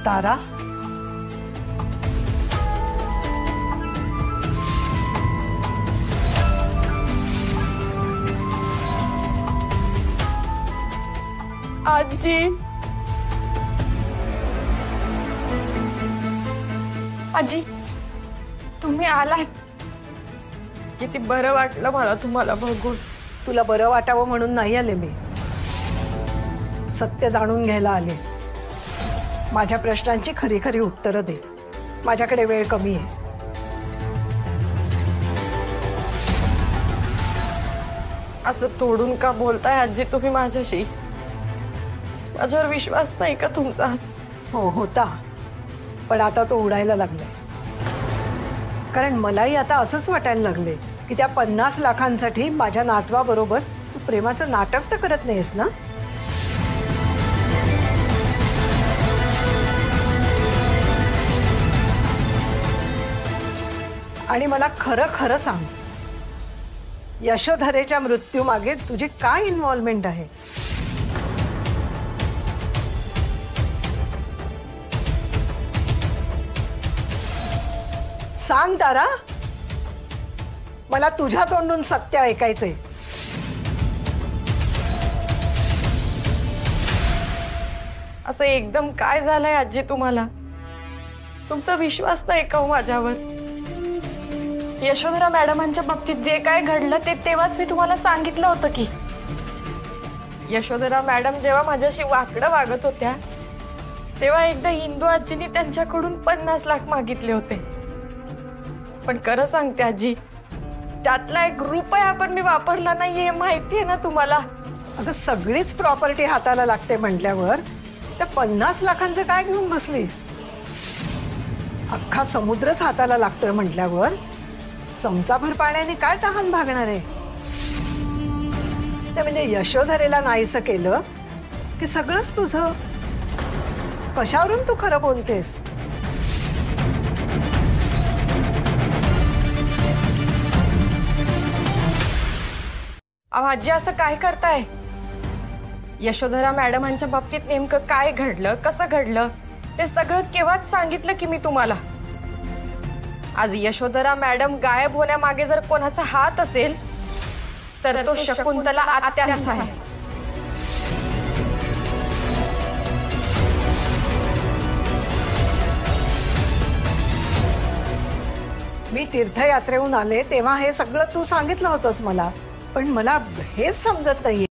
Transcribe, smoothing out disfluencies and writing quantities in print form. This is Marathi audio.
तारा, आजी, आजी तुम्ही आलात, किती बरं वाटलं मला तुम्हाला बघून. तुला बरं वाटावं म्हणून नाही आले मी, सत्य जाणून घ्यायला आले. माझ्या प्रश्नांची खरी खरी उत्तरं दे. माझ्याकडे वेळ कमी आहे. असं तोडून का बोलताय आजी तुम्ही माझ्याशी? माझ्यावर विश्वास नाही का तुमचा? हो होता, पण आता तो उडायला लागलाय. कारण मलाही आता असंच वाटायला लागले की त्या 50 लाखांसाठी माझ्या नातवाबरोबर तू प्रेमाचं नाटक तर करत नाहीस ना? आणि मला खरं खरं सांग, यशोधरेच्या मृत्यूमागे तुझी काय इन्व्हॉल्वमेंट आहे? सांग तारा, मला तुझ्या तोंडून सत्य ऐकायचंय. असं एकदम काय झालंय आजी तुम्हाला? तुमचा विश्वास नाही का हो माझ्यावर? यशोधरा मॅडमांच्या बाबतीत जे काय घडलं ते तेव्हाच मी तुम्हाला सांगितलं होतं की यशोधरा मॅडम जेव्हा माझ्याशी वाकडं वागत होत्या तेव्हा एकदा इंदू आजींनी त्यांच्याकडून 50 लाख मागितले होते. पण खरं सांगते आजी, त्यातला 1 रुपया पण मी वापरला नाहीये, माहितीये ना तुम्हाला. अगं सगळीच प्रॉपर्टी हाताला लागते म्हटल्यावर त्या 50 लाखांचं काय घेऊन बसलीस? अख्खा समुद्रच हाताला लागतोय म्हटल्यावर चमचाभर पाण्याने काय तहान भागणार आहे? ते म्हणजे यशोधरेला नाहीसं केलं की सगळंच तुझं. कशावरून तू खरं बोलतेस? आजी असं काय करताय? यशोधरा मॅडमांच्या बाबतीत नेमकं काय घडलं, कसं घडलं ते सगळं केव्हाच सांगितलं की मी तुम्हाला. आज यशोधरा मॅडम गायब होण्यामागे जर कोणाचा हात असेल तर तो शकुंतला आत्यांचा आहे. मी तीर्थयात्रेहून आले तेव्हा हे सगळं तू सांगितलं होतंस मला, पण मला हेच समजत नाहीये